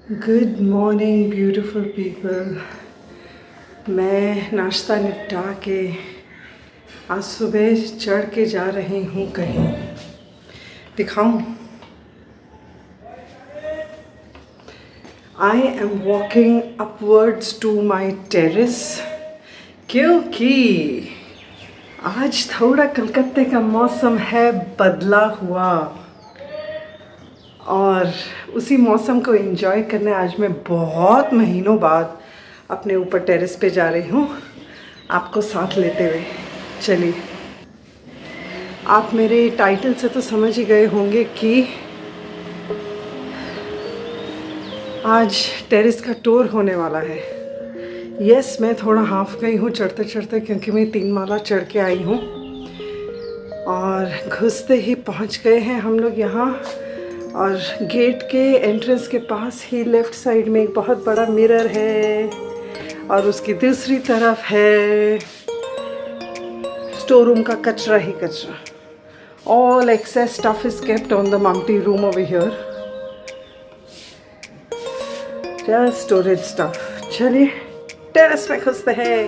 Good morning beautiful people. मैं नाश्ता निपटा के आज सुबह चढ़ के जा रही हूँ कहीं। दिखाऊं? I am walking upwards to my terrace क्योंकि आज थोड़ा कलकत्ते का मौसम है बदला हुआ और उसी मौसम को एंजॉय करने आज मैं बहुत महीनों बाद अपने ऊपर टेरेस पे जा रही हूँ आपको साथ लेते हुए। चलिए, आप मेरे टाइटल से तो समझ ही गए होंगे कि आज टेरेस का टूर होने वाला है। यस, मैं थोड़ा हाफ गई हूँ चढ़ते चढ़ते क्योंकि मैं 3 माला चढ़ के आई हूँ और घुसते ही पहुँच गए हैं हम लोग यहाँ। और गेट के एंट्रेंस के पास ही लेफ़्ट साइड में एक बहुत बड़ा मिरर है और उसकी दूसरी तरफ है स्टोर रूम का कचरा ही कचरा। All excess stuff is kept on the mumty room over here, just storage stuff. चलिए टेरेस में घुसते हैं।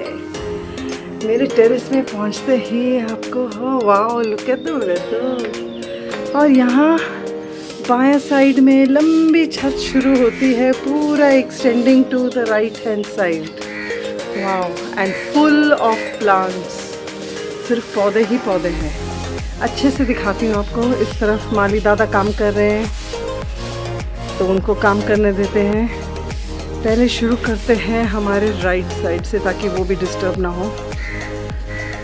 मेरे टेरेस में पहुंचते ही आपको हो wow look at the weather. और यहाँ बाएं साइड में लंबी छत शुरू होती है, पूरा extending to the right hand side. Wow, and full of plants. सिर्फ पौधे ही पौधे हैं। अच्छे से दिखाती हूँ आपको। इस तरफ माली दादा काम कर रहे हैं तो उनको काम करने देते हैं। पहले शुरू करते हैं हमारे राइट साइड से ताकि वो भी डिस्टर्ब ना हो।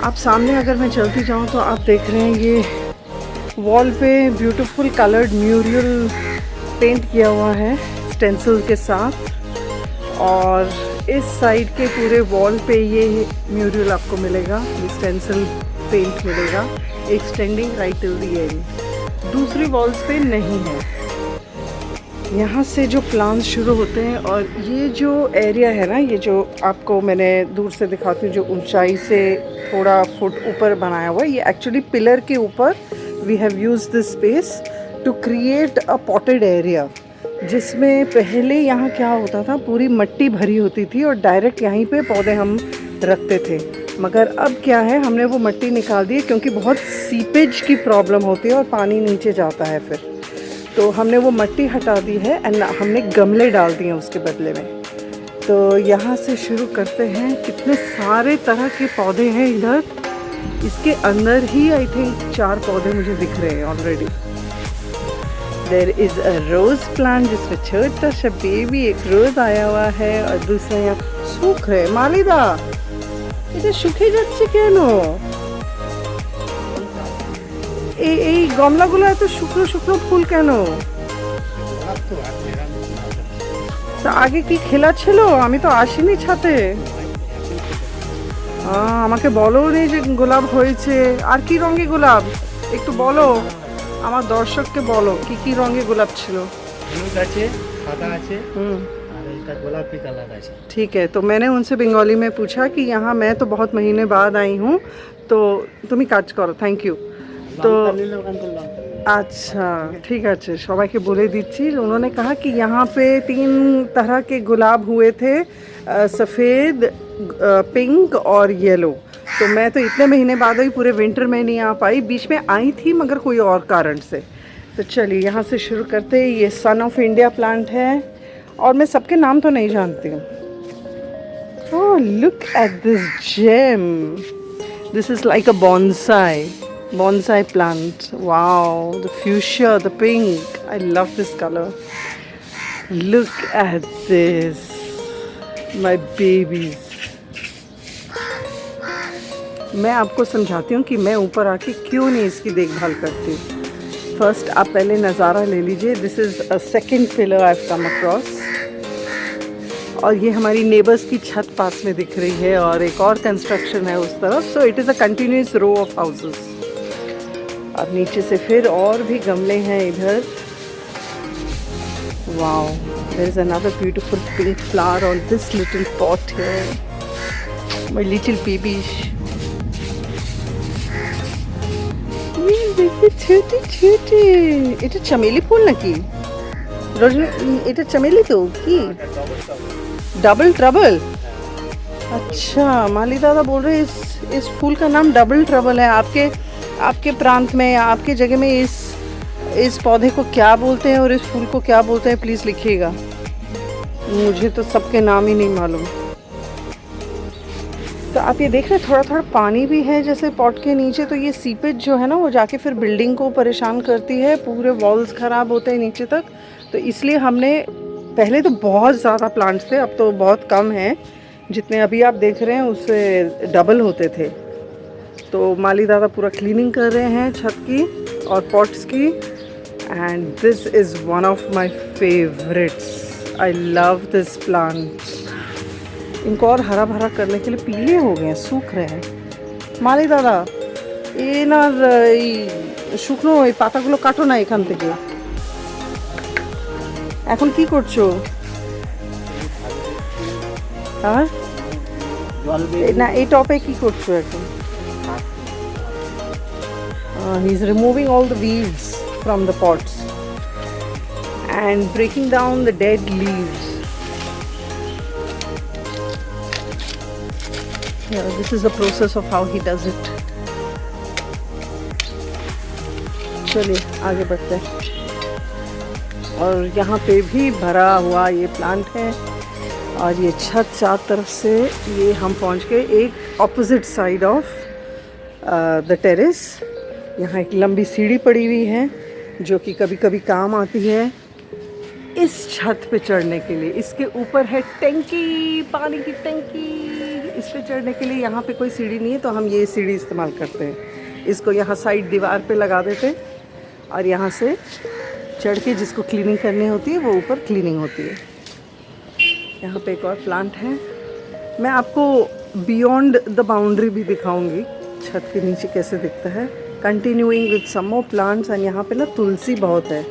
आप सामने अगर मैं चलती जाऊँ तो आप देख रहे हैं ये वॉल पे ब्यूटीफुल कलर्ड म्यूरियल पेंट किया हुआ है स्टेंसिल के साथ। और इस साइड के पूरे वॉल पे ये म्यूरियल आपको मिलेगा, ये स्टेंसिल पेंट मिलेगा extending right till the end. दूसरी वॉल्स पे नहीं है। यहाँ से जो प्लांट्स शुरू होते हैं और ये जो एरिया है ना, ये जो आपको मैंने दूर से दिखाती हूँ जो ऊंचाई से थोड़ा फुट ऊपर बनाया हुआ है, ये एक्चुअली पिलर के ऊपर we have used this space to create a potted area, जिसमें पहले यहाँ क्या होता था, पूरी मिट्टी भरी होती थी और डायरेक्ट यहीं पे पौधे हम रखते थे। मगर अब क्या है, हमने वो मिट्टी निकाल दी है क्योंकि बहुत सीपेज की प्रॉब्लम होती है और पानी नीचे जाता है फिर, तो हमने वो मिट्टी हटा दी है एंड हमने गमले डाल दिए हैं उसके बदले में। तो यहाँ से शुरू करते हैं। कितने सारे तरह के पौधे हैं इधर। इसके अंदर ही आई थिंक 4 पौधे मुझे दिख रहे हैं already. There is a rose plant जिसमें छोटा सा बेबी एक रोज़ आया हुआ है और दूसरा यहाँ सूख रहे। मालिदा এটা শুকিয়ে যাচ্ছে কেন? এই গমলাগুলো এত শুকনো শুকনো ফুল কেন? তা আগে কি খেলা ছিল? আমি তো আসিনি ছাতে। আমাকে বলো নেই যে গোলাপ হয়েছে। আর কি রঙের গোলাপ একটু বলো, আমার দর্শককে বলো কি কি রঙের গোলাপ ছিল। হলুদ আছে, সাদা আছে, আর এটা গোলাপি কালার আছে। ठीक है, तो मैंने उनसे बंगाली में पूछा कि यहाँ मैं तो बहुत महीने बाद आई हूँ तो तुम्हें কাজ করো, थैंक यू। तो अच्छा ठीक है, সবাইকে বলে দিচ্ছি। उन्होंने कहा कि यहाँ पे 3 तरह के गुलाब हुए थे, सफ़ेद, पिंक और येलो। तो मैं तो इतने महीने बाद आई, पूरे विंटर में नहीं आ पाई, बीच में आई थी मगर कोई और कारण से। तो चलिए यहाँ से शुरू करते हैं। ये सन ऑफ इंडिया प्लांट है और मैं सबके नाम तो नहीं जानती हूँ। Oh look at this gem, this is like a bonsai plant. Wow, the fuchsia, the pink, I love this color. Look at this, my babies. मैं आपको समझाती हूँ कि मैं ऊपर आके क्यों नहीं इसकी देखभाल करती। फर्स्ट आप पहले नज़ारा ले लीजिए। This is a second pillar I have come across और ये हमारी नेबर्स की छत पास में दिख रही है और एक और कंस्ट्रक्शन है उस तरफ। So it is a continuous row of houses. और नीचे से फिर और भी गमले हैं इधर। Wow, there is another beautiful pink flower on this little pot here, my little baby. ये देखिए छोटे छोटे, এটা चमेली फूल नाकि? রজনী এটা चमेली तो কি डबल ट्रबल। अच्छा माली दादा बोल रहे इस फूल का नाम डबल ट्रबल है। आपके प्रांत में या आपके जगह में इस पौधे को क्या बोलते हैं और इस फूल को क्या बोलते हैं प्लीज़ लिखिएगा। मुझे तो सबके नाम ही नहीं मालूम। तो आप ये देख रहे हैं थोड़ा थोड़ा पानी भी है जैसे पॉट के नीचे, तो ये सीपेज जो है ना वो जाके फिर बिल्डिंग को परेशान करती है, पूरे वॉल्स ख़राब होते हैं नीचे तक। तो इसलिए हमने पहले तो बहुत ज़्यादा प्लांट्स थे, अब तो बहुत कम हैं, जितने अभी आप देख रहे हैं उससे डबल होते थे। तो माली दादा पूरा क्लीनिंग कर रहे हैं छत की और पॉट्स की। And this is one of my favourites. I love this plant. इनको और हरा भरा करने के लिए पीले हो गए हैं, सूख रहे हैं। माली दादा এনার এই শুকনো এই পাতাগুলো কাটো না এখান থেকে। এখন কি করছো? হ্যাঁ না এই টপে কি করছো এখন? He is removing all the weeds from the pots and breaking down the dead leaves. Yeah, this is the process of how he does it. चलिए आगे बढ़ते हैं। और यहाँ पे भी भरा हुआ ये प्लांट है और ये छत चार तरफ से ये हम पहुँच गए एक opposite side of the terrace. यहाँ एक लंबी सीढ़ी पड़ी हुई है जो कि कभी कभी काम आती है इस छत पे चढ़ने के लिए। इसके ऊपर है टंकी, पानी की टंकी। इस पे चढ़ने के लिए यहाँ पे कोई सीढ़ी नहीं है तो हम ये सीढ़ी इस्तेमाल करते हैं। इसको यहाँ साइड दीवार पे लगा देते हैं और यहाँ से चढ़ के जिसको क्लीनिंग करनी होती है वो ऊपर क्लीनिंग होती है। यहाँ पे एक और प्लांट है, मैं आपको बियॉन्ड द बाउंड्री भी दिखाऊंगी छत के नीचे कैसे दिखता है। Continuing with some more plants. And यहाँ पे ना तुलसी बहुत है,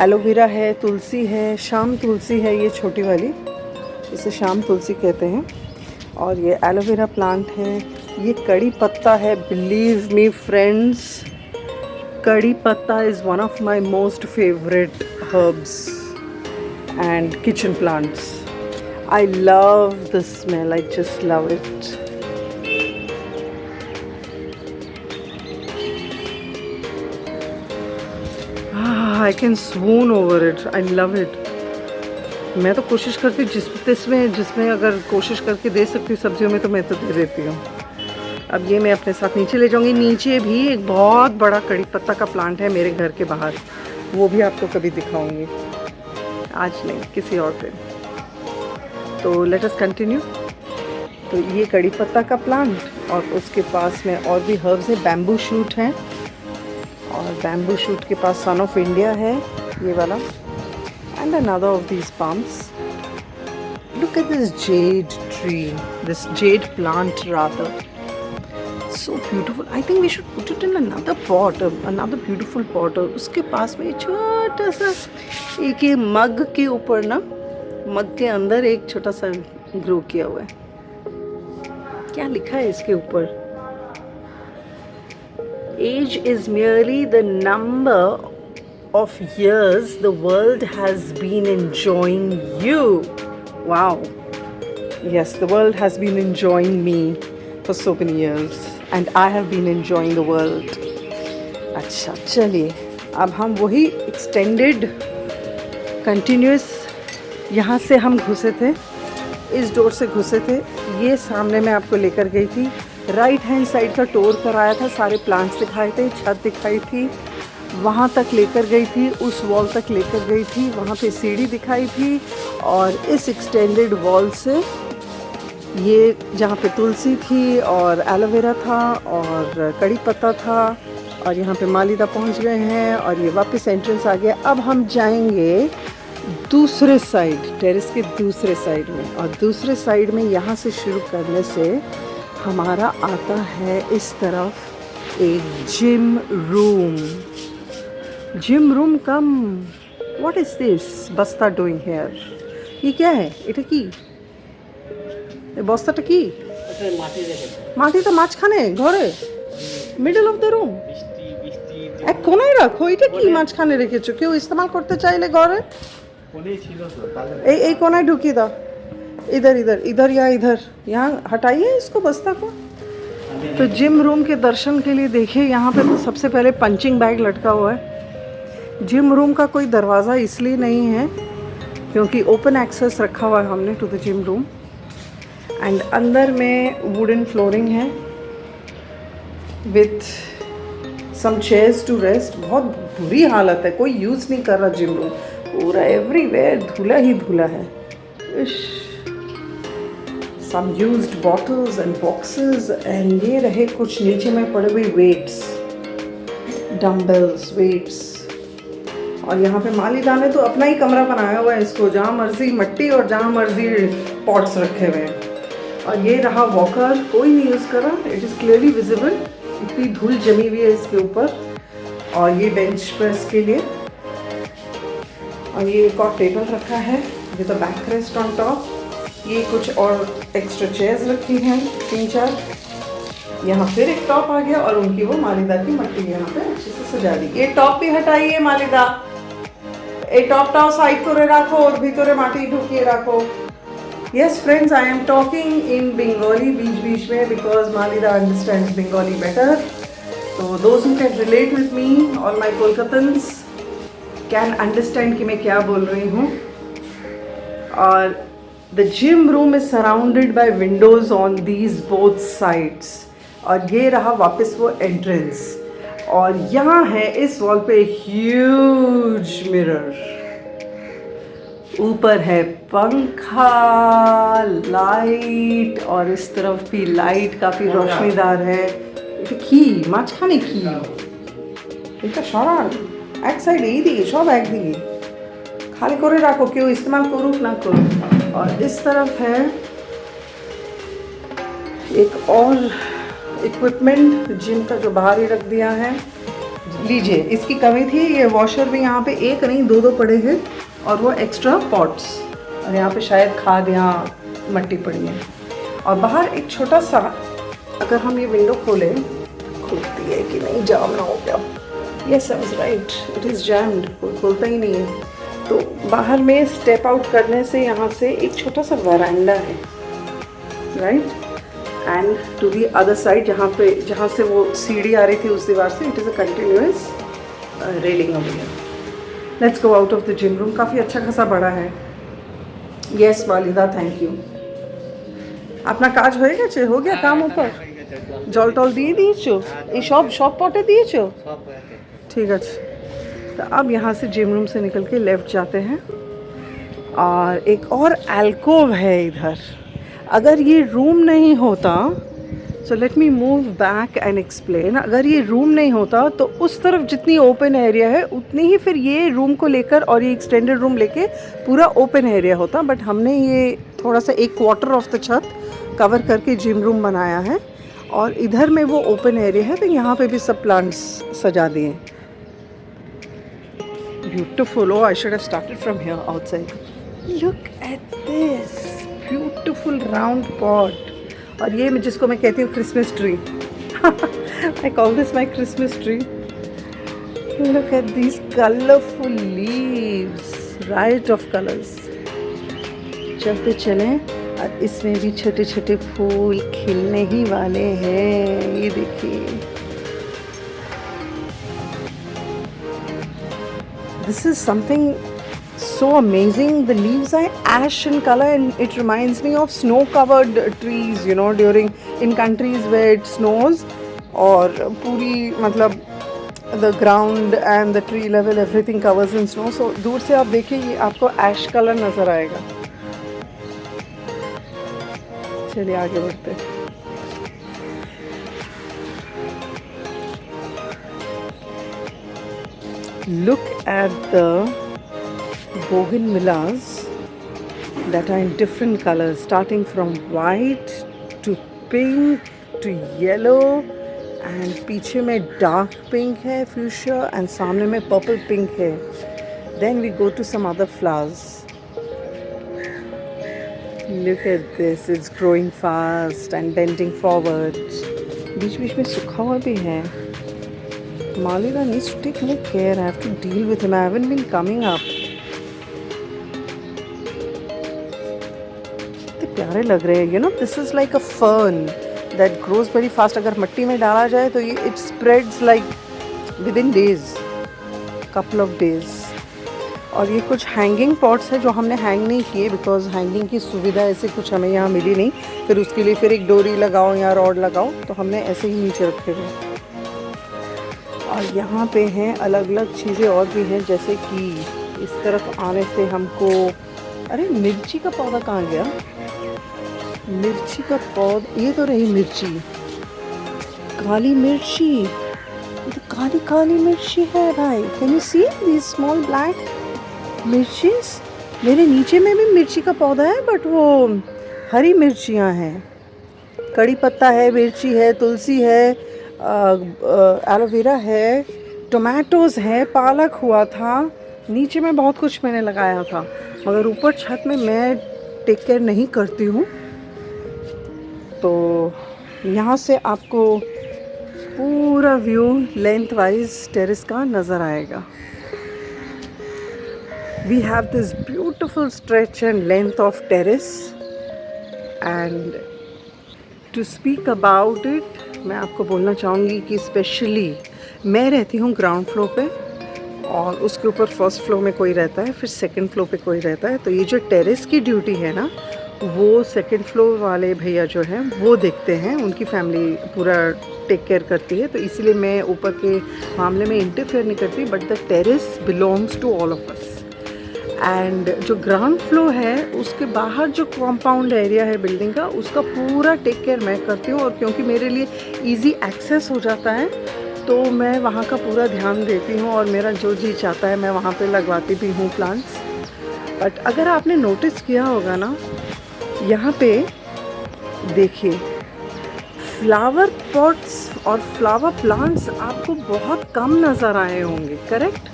एलोवेरा है, तुलसी है, शाम तुलसी है, ये छोटी वाली, इसे शाम तुलसी कहते हैं। और ये एलोवेरा प्लांट है, ये कड़ी पत्ता है। बिलीव मी फ्रेंड्स, कड़ी पत्ता is one of my most favourite herbs and kitchen plants. I love the smell, I just love it. I can swoon over it. I love it. मैं तो कोशिश करती जिसमें अगर कोशिश करके दे सकती सब्जियों में तो मैं तो दे देती हूँ। अब ये मैं अपने साथ नीचे ले जाऊँगी। नीचे भी एक बहुत बड़ा कड़ी पत्ता का प्लांट है मेरे घर के बाहर, वो भी आपको कभी दिखाऊँगी, आज नहीं किसी और दिन। तो लेट अस कंटिन्यू। तो ये कड़ी पत्ता का प्लांट और उसके पास में और भी हर्ब्स है। बैम्बू शूट है और बैम्बू शूट के पास सन ऑफ इंडिया है ये वाला, and another of these palms. Look at this jade tree, this jade plant rather. So beautiful. I think we should put it in another pot, another beautiful pot. और उसके पास में छोटा सा एक ये मग के ऊपर ना, मग के अंदर एक छोटा सा ग्रो किया हुआ है। क्या लिखा है इसके ऊपर? Age is merely the number of years the world has been enjoying you. Wow. Yes, the world has been enjoying me for so many years and I have been enjoying the world. अच्छा चलिए अब हम वही extended continuous यहाँ से हम घुसे थे, इस डोर से घुसे थे। ये सामने मैं आपको लेकर गई थी, राइट हैंड साइड का टूर कराया था, सारे प्लांट्स दिखाए थे, छत दिखाई थी, वहाँ तक लेकर गई थी, उस वॉल तक लेकर गई थी, वहाँ पे सीढ़ी दिखाई थी। और इस एक्सटेंडेड वॉल से ये जहाँ पे तुलसी थी और एलोवेरा था और कड़ी पत्ता था और यहाँ पे मालीदा पहुँच गए हैं और ये वापस एंट्रेंस आ गया। अब हम जाएंगे दूसरे साइड, टेरेस के दूसरे साइड में, और दूसरे साइड में यहाँ से शुरू करने से हमारा आता है इस तरफ एक gym room. Gym room cum what is this बस्ता डूइंग हियर? ये क्या है? এটা কি? এই বস্তাটা কি? মাটিতে মাছ খানে ঘরে মিডল অফ দ্য রুম। এক কোনায় রাখো, এটা কি মাঝখানে রেখেছো? কেউ ইস্তেমাল করতে চাইলে ঘরে কোনেই ছিল তো তাহলে এই कोनाয় ढुकिए दाओ। इधर इधर इधर या इधर, यहाँ हटाइए इसको बस्ता को। तो जिम रूम के दर्शन के लिए देखिए, यहाँ पे तो सबसे पहले पंचिंग बैग लटका हुआ है। जिम रूम का कोई दरवाज़ा इसलिए नहीं है क्योंकि ओपन एक्सेस रखा हुआ है हमने to the gym room. And अंदर में वुडन फ्लोरिंग है with some chairs to rest. बहुत बुरी हालत है, कोई यूज़ नहीं कर रहा जिम रूम, पूरा एवरीवेयर धुला ही धुला है। Some used bottles and boxes, and ये रहे कुछ नीचे में पड़े हुए वेट्स, डम्बल्स, वेट्स। और यहाँ पे मालिदा ने तो अपना ही कमरा बनाया हुआ है इसको, जहाँ मर्जी मट्टी और जहाँ मर्जी पॉट्स रखे हुए हैं। और ये रहा वॉकर, कोई नहीं यूज़ कर रहा, इट इज़ क्लियरली विजिबल, इतनी धूल जमी हुई है इसके ऊपर। और ये बेंच प्रेस के लिए, और ये एक और टेबल रखा है with a back rest on top. ये कुछ और एक्स्ट्रा चेयर्स रखी हैं 3-4। यहाँ फिर एक टॉप आ गया और उनकी वो मालिदा की मट्टी यहाँ पे अच्छे से सजा दी। ये टॉप भी हटाइए मालिदा, ये टॉपटाও साइड করে রাখো, और ভিতরে মাটি ঢুকিয়ে রাখো। Yes friends, I am talking in Bengali बीच बीच में because Malida understands Bengali better. So those who can relate with me, all my Kolkatans can understand कि मैं क्या बोल रही हूँ। और the gym room is surrounded by windows on these both sides। और ये रहा वापस वो एंट्रेंस, और यहाँ है इस वॉल पे ह्यूज मिरर, ऊपर है पंखा, लाइट, और इस तरफ भी लाइट काफ़ी रोशनीदार है। এটা কি মাঝখানে কি? এটা সরান, এক সাইড এই দিকে, সব একদিকে খালি করে রাখো, কেউ ইস্তেমাল করুক না করুক। और इस तरफ है एक और इक्विपमेंट जिम का जो बाहर ही रख दिया है। लीजिए, इसकी कमी थी, ये वॉशर भी यहाँ पे एक नहीं 2 पड़े हैं, और वो एक्स्ट्रा पॉट्स, और यहाँ पे शायद खाद या मट्टी पड़ी है। और बाहर एक छोटा सा, अगर हम ये विंडो खोलें, खुलती है कि नहीं, जाम ना हो गया। Yes I was right, it is jammed, कोई खोलता ही नहीं है। तो बाहर में स्टेप आउट करने से यहाँ से एक छोटा सा वरांडा है, right. And to the other side, जहाँ से वो सीढ़ी आ रही थी उस दीवार से, it is a continuous railing over here. Let's go out of the gym room. काफ़ी अच्छा खासा बड़ा है। यस मालिदा, थैंक यू। আপনার কাজ হয়ে গেছে? हो गया काम ऊपर? জল টল দিয়ে দিয়েছো? এই সব পটে দিয়েছো? সব হয়েছে। ठीक है। तो अब यहाँ से जिम रूम से निकल के लेफ़्ट जाते हैं, और एक और एल्कोव है इधर। अगर ये रूम नहीं होता, so let me move back and explain. अगर ये रूम नहीं होता तो उस तरफ जितनी ओपन एरिया है उतनी ही फिर ये रूम को लेकर और ये एक्सटेंडेड रूम लेके पूरा ओपन एरिया होता, बट हमने ये थोड़ा सा 1/4 ऑफ द छत कवर करके जिम रूम बनाया है। और इधर में वो ओपन एरिया है, तो यहाँ पे भी सब प्लांट्स सजा दिए। Beautiful. Oh, I should have started from here outside. Look at this beautiful round pot. और ये जिसको मैं कहती हूँ Christmas tree. I call this my Christmas tree. Look at these colorful leaves, riot of colors. चलते चलें, और इसमें भी छोटे छोटे फूल खिलने ही वाले हैं। ये देखिए, this is something so amazing. The leaves are ash in color, and it reminds me of snow covered trees, you know, during in countries where it snows, और पूरी मतलब the ground and the tree level everything covers in snow. So दूर से आप देखिए, ये आपको ash color नज़र आएगा। चलिए आगे बढ़ते हैं। Look at the bougainvilleas that are in different colors, starting from white to pink to yellow, and पीछे में dark pink है, fuchsia, and सामने में purple pink है। Then we go to some other flowers. Look at this, it's growing fast and bending forward. बीच बीच में सूखा हुआ भी है। Malida needs to take more care. I have to deal with him. I haven't been coming up. कितने प्यारे लग रहे हैं. You know, this is like a fern that grows very fast. अगर मिट्टी में डाला जाए तो ये it spreads like within days, couple of days. और ये कुछ हैंगिंग पॉट्स है जो हमने हैंग नहीं किए बिकॉज हैंगिंग की सुविधा ऐसे कुछ हमें यहाँ मिली नहीं. फिर उसके लिए फिर एक डोरी लगाओ या रॉड लगाओ, तो हमने ऐसे ही नीचे रखे हुए. और यहाँ पे हैं अलग अलग चीज़ें और भी हैं, जैसे कि इस तरफ आने से हमको, अरे मिर्ची का पौधा कहाँ गया? मिर्ची का पौधा, ये तो रही मिर्ची, काली मिर्ची. ये तो काली काली मिर्ची है भाई. Can you see this small black mirchis? मेरे नीचे में भी मिर्ची का पौधा है, बट वो हरी मिर्चियाँ हैं. कड़ी पत्ता है, मिर्ची है, तुलसी है, एलोवेरा है, टोमेटोज़ है, पालक हुआ था. नीचे में बहुत कुछ मैंने लगाया था, मगर ऊपर छत में मैं टेक केयर नहीं करती हूँ. तो यहाँ से आपको पूरा व्यू लेंथ वाइज टेरेस का नज़र आएगा. We have this beautiful stretch and length of terrace, and to speak about it, मैं आपको बोलना चाहूँगी कि स्पेशली मैं रहती हूँ ग्राउंड फ्लोर पे, और उसके ऊपर फर्स्ट फ्लोर में कोई रहता है, फिर सेकंड फ्लोर पे कोई रहता है. तो ये जो टेरेस की ड्यूटी है ना, वो सेकंड फ्लोर वाले भैया जो हैं वो देखते हैं, उनकी फैमिली पूरा टेक केयर करती है. तो इसीलिए मैं ऊपर के मामले में इंटरफेयर नहीं करती, but the terrace belongs to all of us. And जो ग्राउंड फ्लोर है उसके बाहर जो कॉम्पाउंड एरिया है बिल्डिंग का, उसका पूरा टेक केयर मैं करती हूँ. और क्योंकि मेरे लिए इजी एक्सेस हो जाता है, तो मैं वहाँ का पूरा ध्यान देती हूँ, और मेरा जो जी चाहता है मैं वहाँ पे लगवाती भी हूँ प्लांट्स. बट अगर आपने नोटिस किया होगा ना, यहाँ पे देखिए फ्लावर पॉट्स और फ्लावर प्लांट्स आपको बहुत कम नज़र आए होंगे, करेक्ट?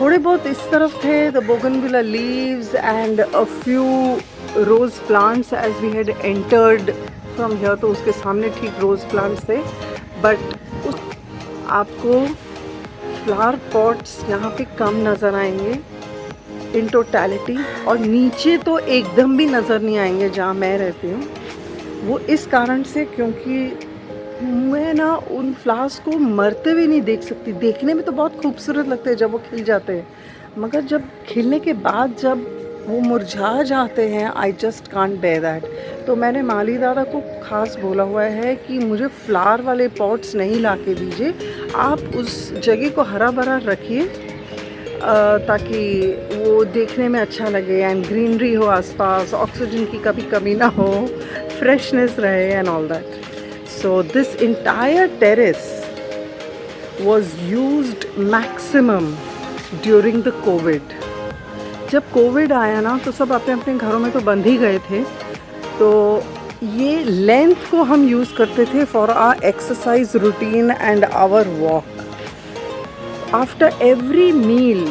थोड़े बहुत इस तरफ थे, the bougainvillea leaves and a few rose plants as we had entered from here. तो उसके सामने ठीक रोज प्लांट्स थे, बट आपको फ्लावर पॉट्स यहाँ पे कम नज़र आएंगे इन टोटलिटी. और नीचे तो एकदम भी नज़र नहीं आएंगे जहाँ मैं रहती हूँ. वो इस कारण से क्योंकि मैं ना उन फ्लावर्स को मरते हुए नहीं देख सकती. देखने में तो बहुत खूबसूरत लगते हैं जब वो खिल जाते हैं, मगर जब खिलने के बाद जब वो मुरझा जाते हैं, I just can't bear that. तो मैंने माली दादा को ख़ास बोला हुआ है कि मुझे फ्लावर वाले पॉट्स नहीं ला के दीजिए, आप उस जगह को हरा भरा रखिए ताकि वो देखने में अच्छा लगे एंड ग्रीनरी हो आसपास, ऑक्सीजन की कभी कमी ना हो, फ्रेशनेस रहे and all that. So this entire terrace was used maximum during the COVID. जब कोविड आया ना, तो सब अपने अपने घरों में तो बंद ही गए थे. तो ये लेंथ को हम यूज़ करते थे for our exercise routine and our walk. After every meal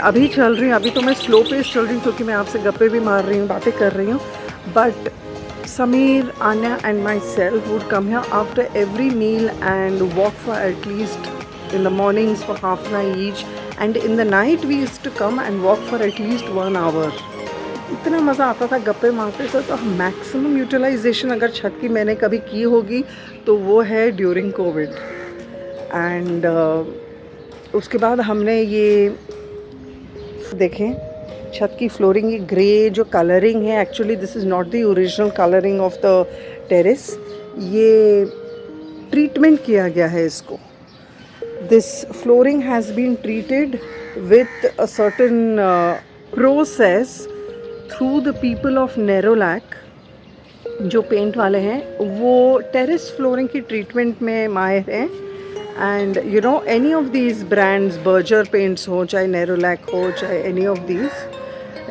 अभी चल रही हूँ, अभी तो मैं स्लो पेस चल रही हूँ क्योंकि मैं आपसे गप्पे भी मार रही हूँ, बातें कर रही हूँ. But Sameer, Anya and myself would come here after every meal and walk for at least in the mornings for half an hour each, and in the night we used to come and walk for at least 1 hour. इतना मज़ा आता था गप्पे मारते थे. तो maximum utilisation अगर छत की मैंने कभी की होगी तो वो है ड्यूरिंग कोविड. एंड उसके बाद हमने ये देखें छत की फ्लोरिंग, ये ग्रे जो कलरिंग है, actually this is not the original colouring of the terrace. ये ट्रीटमेंट किया गया है इसको. This flooring has been treated with a certain process through the people of Nerolac. जो पेंट वाले हैं वो टेरेस फ्लोरिंग की ट्रीटमेंट में माहिर हैं. And you know any of these brands, Berger paints हो, चाहे नेरोलैक हो, चाहे any of these,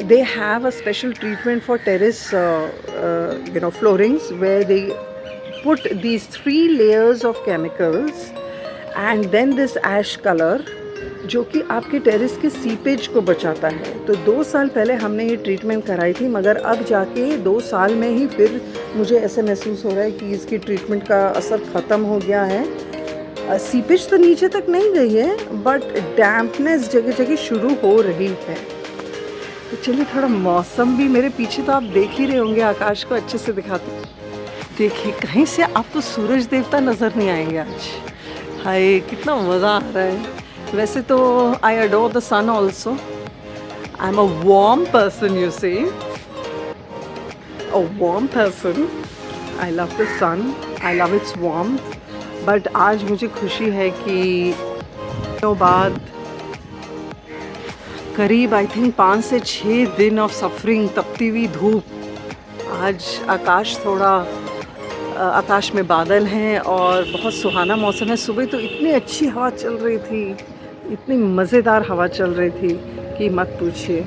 they have a special treatment for terrace floorings where they put these 3 layers of chemicals and then this ash color जो कि आपके terrace के seepage को बचाता है. तो 2 साल पहले हमने ये ट्रीटमेंट कराई थी, मगर अब जाके 2 साल में ही फिर मुझे ऐसे महसूस हो रहा है कि इसकी ट्रीटमेंट का असर ख़त्म हो गया है. सीपेज तो नीचे तक नहीं गई है, बट डैम्पनेस जगह जगह शुरू हो रही है। तो चलिए, थोड़ा मौसम भी, मेरे पीछे तो आप देख ही रहे होंगे, आकाश को अच्छे से दिखाते। देखिए, कहीं से आपको सूरज देवता नज़र नहीं आएंगे आज। हाय, कितना मज़ा आ रहा है। वैसे तो I adore the sun also. I am a warm person, you see, a warm person. I love the sun, I love its warmth. But आज मुझे खुशी है कि तो बाद करीब आई थिंक 5 से 6 दिन ऑफ सफरिंग, तपती हुई धूप, आज आकाश थोड़ा, आकाश में बादल हैं और बहुत सुहाना मौसम है। सुबह तो इतनी अच्छी हवा चल रही थी, इतनी मज़ेदार हवा चल रही थी कि मत पूछिए।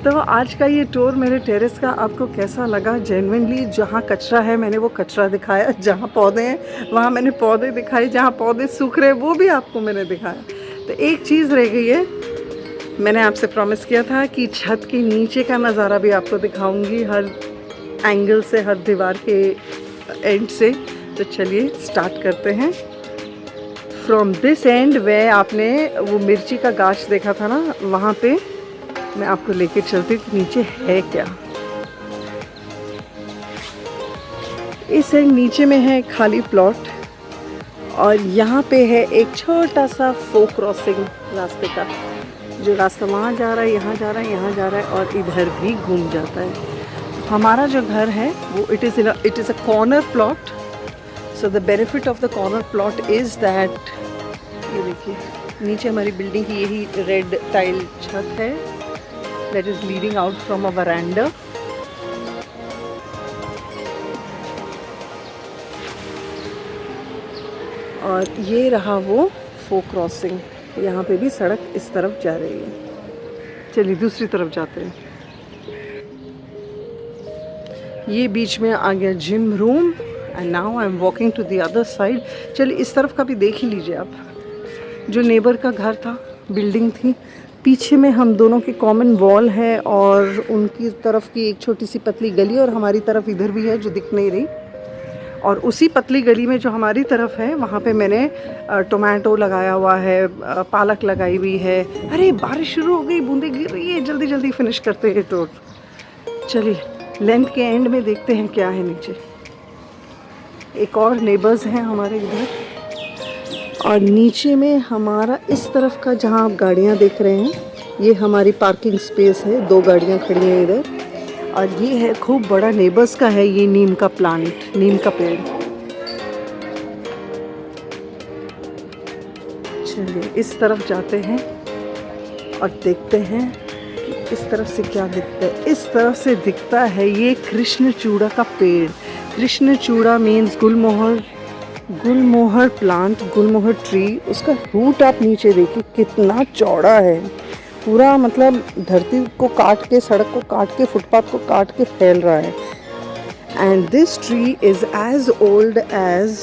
तो आज का ये टूर मेरे टेरेस का आपको कैसा लगा? जेन्युइनली जहाँ कचरा है मैंने वो कचरा दिखाया, जहाँ पौधे हैं वहाँ मैंने पौधे दिखाए, जहाँ पौधे सूख रहे हैं वो भी आपको मैंने दिखाया। तो एक चीज़ रह गई है, मैंने आपसे प्रॉमिस किया था कि छत के नीचे का नज़ारा भी आपको दिखाऊंगी, हर एंगल से, हर दीवार के एंड से। तो चलिए स्टार्ट करते हैं फ्रॉम दिस एंड। वे आपने वो मिर्ची का गाछ देखा था ना, वहाँ पे मैं आपको लेके चलती हूँ कि नीचे है क्या। इस एंड नीचे में है खाली प्लॉट और यहाँ पे है एक छोटा सा फोक क्रॉसिंग रास्ते का, जो रास्ता वहाँ जा रहा है, यहाँ जा रहा है, यहाँ जा रहा है और इधर भी घूम जाता है। हमारा जो घर है वो it is a corner plot. So the benefit of the corner plot is that, ये देखिए नीचे हमारी बिल्डिंग की यही रेड टाइल छत है, that is leading out from a veranda. और ये रहा वो फोक क्रॉसिंग, यहाँ पे भी सड़क इस तरफ जा रही है। चलिए दूसरी तरफ जाते हैं। ये बीच में आ गया gym room and now I am walking to the other side. चलिए इस तरफ का भी देख ही लीजिए आप। जो नेबर का घर था, बिल्डिंग थी, पीछे में हम दोनों की कॉमन वॉल है और उनकी तरफ की एक छोटी सी पतली गली और हमारी तरफ इधर भी है जो दिख नहीं रही। और उसी पतली गली में जो हमारी तरफ है वहाँ पे मैंने टोमेटो लगाया हुआ है, पालक लगाई हुई है। अरे बारिश शुरू हो गई, बूंदें गिर रही है, जल्दी जल्दी फिनिश करते हैं टूर। चलिए लेंथ के एंड में देखते हैं क्या है नीचे। एक और नेबर्स हैं हमारे इधर और नीचे में हमारा इस तरफ का जहाँ आप गाड़ियाँ देख रहे हैं, ये हमारी पार्किंग स्पेस है। 2 गाड़ियाँ खड़ी हैं इधर और ये है खूब बड़ा नेबर्स का है, ये नीम का प्लांट, नीम का पेड़। चलिए इस तरफ जाते हैं और देखते हैं कि इस तरफ से क्या दिखता है। इस तरफ से दिखता है ये कृष्णचूड़ा का पेड़। कृष्णचूड़ा मीन्स गुलमोहर, गुलमोहर प्लांट, गुलमोहर ट्री। उसका रूट आप नीचे देखिए कितना चौड़ा है, पूरा मतलब धरती को काट के, सड़क को काट के, फुटपाथ को काट के फैल रहा है। And this tree is as old as,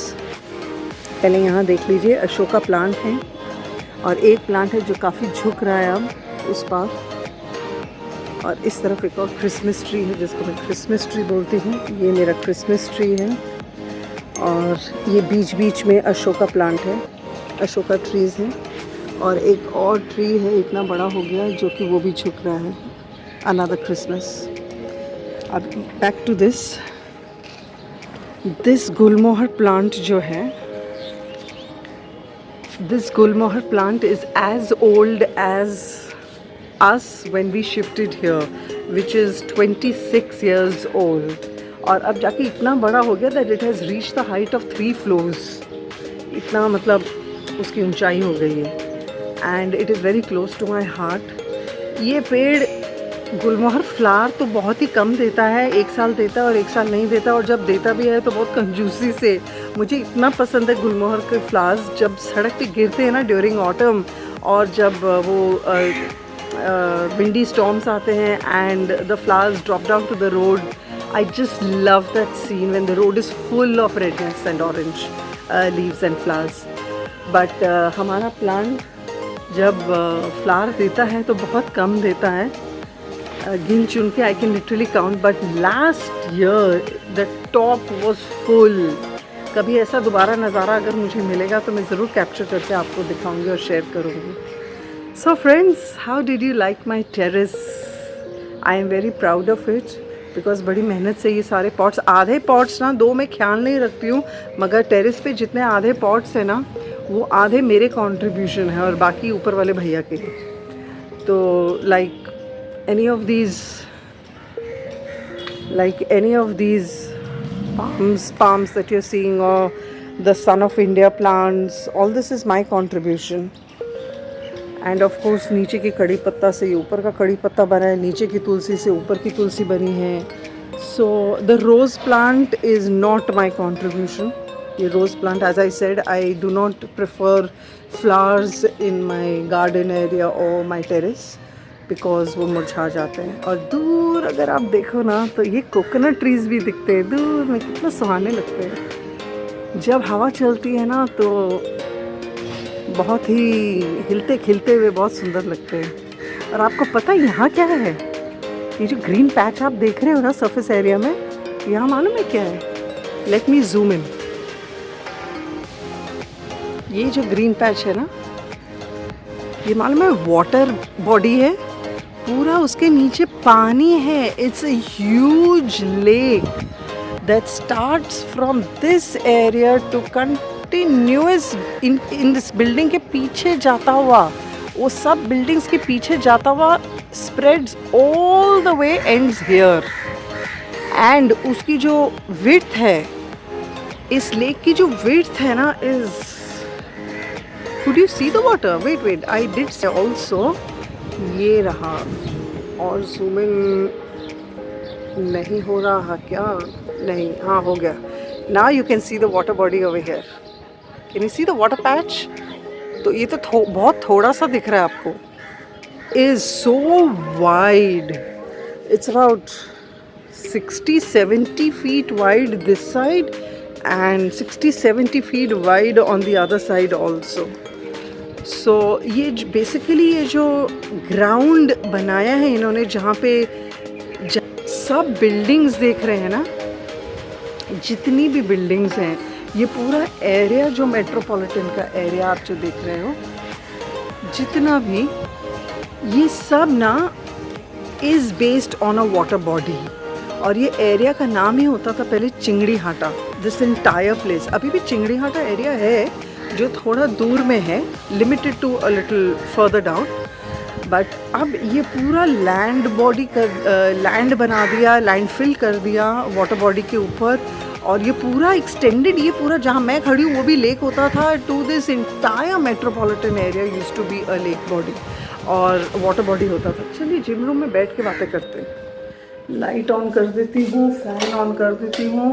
पहले यहाँ देख लीजिए अशोका प्लांट है और एक प्लांट है जो काफ़ी झुक रहा है अब उस पार। और इस तरफ एक और क्रिसमस ट्री है जिसको मैं क्रिसमस ट्री बोलती हूँ। ये मेरा क्रिसमस ट्री है और ये बीच बीच में अशोका प्लांट है, अशोका ट्रीज़ हैं। और एक और ट्री है, इतना बड़ा हो गया जो कि वो भी झुक रहा है, अनदर क्रिसमस। अब back to this gulmohar plant जो है, this gulmohar plant is as old as us when we shifted here, which is 26 years old. और अब जाके इतना बड़ा हो गया that it has reached the height of 3 floors. इतना मतलब उसकी ऊंचाई हो गई है and it is very close to my heart. ये पेड़ गुलमोहर फ्लावर तो बहुत ही कम देता है, 1 साल देता है और 1 साल नहीं देता, और जब देता भी है तो बहुत कंजूसी से। मुझे इतना पसंद है गुलमोहर के फ्लावर्स, जब सड़क पे गिरते हैं ना ड्यूरिंग ऑटम, और जब वो windy storms आते हैं and the flowers drop down to the road. I just love that scene when the road is full of redness and orange leaves and flowers. But हमारा plant जब flower देता है तो बहुत कम देता है, गिन चुन के I can literally count. But last year the top was full कभी ऐसा दोबारा नज़ारा अगर मुझे मिलेगा तो मैं ज़रूर कैप्चर करके आपको दिखाऊंगी और शेयर करूंगी. So friends, how did you like my terrace? I am very proud of it because बड़ी मेहनत से ये सारे पॉट्स, आधे पॉट्स ना, दो मैं ख्याल नहीं रखती हूँ, मगर टेरेस पे जितने आधे पॉट्स हैं ना वो आधे मेरे कंट्रीब्यूशन है और बाकी ऊपर वाले भैया के. तो like any of these palms that you're seeing, or the Son of India plants, all this is my contribution. And of course नीचे की कड़ी पत्ता से ये ऊपर का कड़ी पत्ता बना है, नीचे की तुलसी से ऊपर की तुलसी बनी है. So the rose plant is not my contribution. ये rose plant, as I said, I do not prefer flowers in my garden area or my terrace because वो मुरझा जाते हैं. और दूर अगर आप देखो ना तो ये कोकोनट ट्रीज़ भी दिखते हैं दूर में, कितना सुहाने लगते हैं. जब हवा चलती है ना तो बहुत ही हिलते खिलते हुए बहुत सुंदर लगते हैं. और आपको पता है यहाँ क्या है? ये जो ग्रीन पैच आप देख रहे हो ना सरफेस एरिया में, यहाँ मालूम है क्या है? Let me zoom in. ये जो ग्रीन पैच है ना, ये मालूम है वाटर बॉडी है, पूरा उसके नीचे पानी है. It's a huge lake that starts from this area to continuous in this building के पीछे जाता हुआ, वो सब बिल्डिंग्स के पीछे जाता हुआ spreads all the way, ends here. And उसकी जो विड्थ है, इस लेक की जो विड्थ है ना, is, could you see the water? Wait, I did say also. ये रहा. और zoom in नहीं हो रहा क्या? नहीं, हाँ हो गया. Now you can see the water body over here. Can you see the water patch? तो ये तो बहुत थोड़ा सा दिख रहा है आपको. Is so wide. It's about 60-70 feet wide this side and 60-70 feet wide on the other side also. सो ये बेसिकली ये जो ग्राउंड बनाया है इन्होंने, जहाँ पे सब बिल्डिंग्स देख रहे हैं ना, जितनी भी बिल्डिंग्स हैं, ये पूरा एरिया जो मेट्रोपॉलिटन का एरिया आप जो देख रहे हो, जितना भी, ये सब ना is based on a water body. और ये एरिया का नाम ही होता था पहले चिंगड़ी हाटा. दिस इंटायर प्लेस, अभी भी चिंगड़ी हाटा एरिया है जो थोड़ा दूर में है, limited to a little further down. But अब ये पूरा लैंड बॉडी लैंड बना दिया, लैंड फिल कर दिया वाटर बॉडी के ऊपर. और ये पूरा एक्सटेंडेड, ये पूरा जहाँ मैं खड़ी हूँ वो भी लेक होता था. To this entire metropolitan area used to be a lake body और वाटर बॉडी होता था. चलिए जिम रूम में बैठ के बातें करते हैं. लाइट ऑन कर देती हूँ, फैन ऑन कर देती हूँ.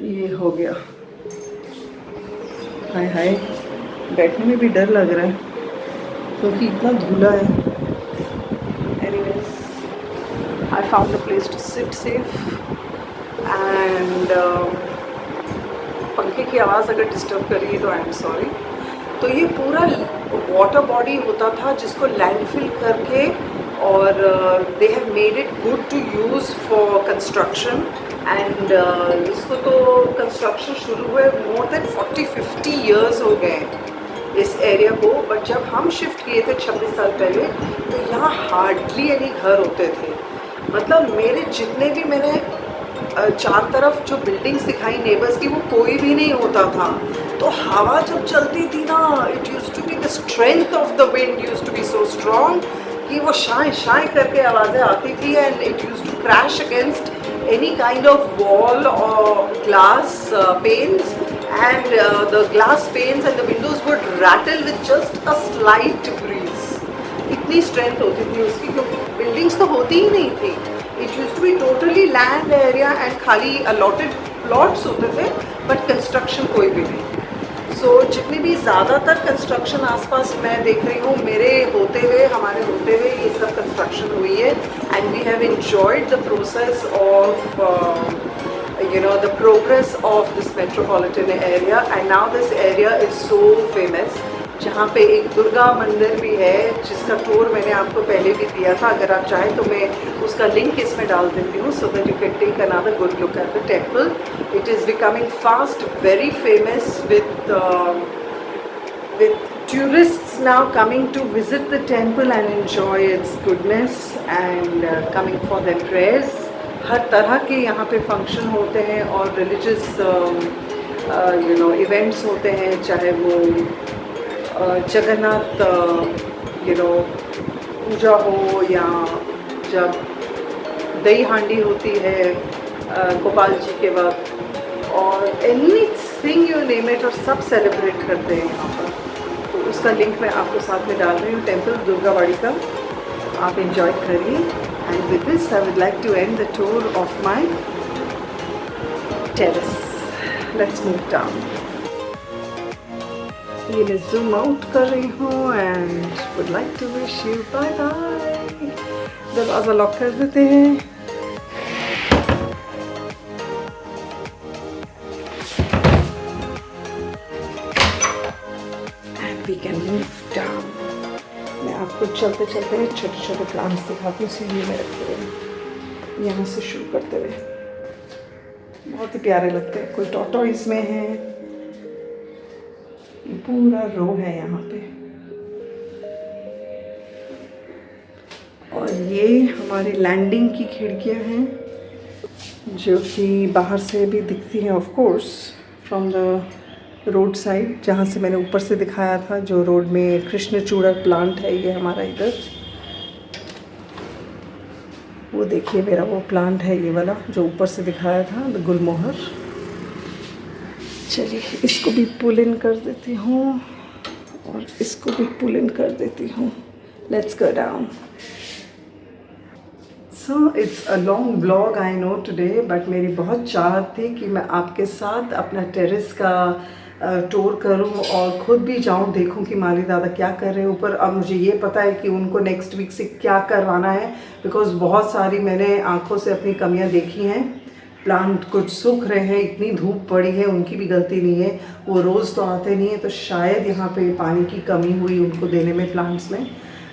ये हो गया. हाय हाय, बैठने में भी डर लग रहा है क्योंकि इतना धूला है. Anyways, I found a place to sit safe. And पंखे की आवाज़ अगर डिस्टर्ब करिए तो आई एम सॉरी. तो ये पूरा वाटर बॉडी होता था जिसको लैंडफिल करके, और they have made it good to use for construction. And इसको तो कंस्ट्रक्शन शुरू हुए मोर देन 40-50 ईयर्स हो गए इस एरिया को. बट जब हम शिफ्ट किए थे 26 साल पहले, तो यहाँ हार्डली एनी घर होते थे. मतलब मेरे जितने भी मैंने चार तरफ जो बिल्डिंग्स दिखाई नेबर्स की, वो कोई भी नहीं होता था. तो हवा जब चलती थी ना, it used to be the strength of the wind used to be so strong कि वो शाय शाय करके आवाज़ें आती थी. And it used to crash against any kind of wall or glass panes, and the glass panes and the windows would rattle with just a slight breeze. इतनी strength होती थी उसकी, क्योंकि buildings तो होती ही नहीं थी. It used to be totally land area and खाली allotted plots होते थे, but construction कोई भी नहीं. सो जितनी भी ज़्यादातर कंस्ट्रक्शन आसपास मैं देख रही हूँ, मेरे होते हुए, हमारे होते हुए ये सब कंस्ट्रक्शन हुई है. And we have enjoyed the process of the progress of this metropolitan area. And now this area is so famous. जहाँ पे एक दुर्गा मंदिर भी है जिसका टूर मैंने आपको पहले भी दिया था. अगर आप चाहें तो मैं उसका लिंक इसमें डाल देती हूँ so that you can take another good look at the temple. It is becoming fast very famous with tourists now coming to visit the temple and enjoy its goodness and coming for their prayers. हर तरह के यहाँ पे function होते हैं और religious events होते हैं, चाहे वो जगन्नाथ पूजा हो या जब दही हांडी होती है गोपाल जी के वक्त और एनीथिंग यू नेम इट, और सब सेलिब्रेट करते हैं यहाँ पर. तो उसका लिंक मैं आपको साथ में डाल रही हूँ टेम्पल दुर्गावाड़ी का. आप एंजॉय करिए. And with this I would like to end the tour of my terrace. Let's move down. ये मैं जूम आउट कर रही हूँ and would like to wish you bye bye. दरवाज़ा लॉक कर देते हैं. And we can move down. मैं आपको चलते चलते छोटे छोटे प्लांट्स दिखाती हूँ सीढ़ी में रखे हुए. यहाँ से शुरू करते हुए बहुत ही प्यारे लगते हैं. कोई टॉर्टोइज में है, पूरा रो है यहाँ पे. और ये हमारी लैंडिंग की खिड़कियाँ हैं जो कि बाहर से भी दिखती हैं of course from the road side, जहाँ से मैंने ऊपर से दिखाया था. जो रोड में कृष्णचूड़ा प्लांट है ये हमारा इधर. वो देखिए मेरा वो प्लांट है ये वाला जो ऊपर से दिखाया था, द गुलमोहर. चलिए इसको भी पुल इन कर देती हूँ और इसको भी पुल इन कर देती हूँ. Let's go down. So it's a long blog I know today, but मेरी बहुत चाहत थी कि मैं आपके साथ अपना टेरेस का टूर करूं और ख़ुद भी जाऊं, देखूं कि माली दादा क्या कर रहे हैं ऊपर. अब मुझे ये पता है कि उनको नेक्स्ट वीक से क्या करवाना है, बिकॉज़ बहुत सारी मैंने आंखों से अपनी कमियां देखी हैं. प्लांट कुछ सूख रहे हैं, इतनी धूप पड़ी है, उनकी भी गलती नहीं है, वो रोज़ तो आते नहीं है. तो शायद यहाँ पे पानी की कमी हुई उनको देने में प्लांट्स में.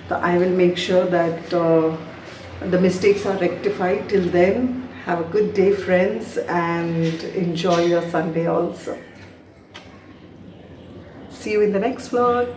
तो I will make sure that the mistakes are rectified. Till then have a good day friends and enjoy your Sunday also. See you in the next vlog.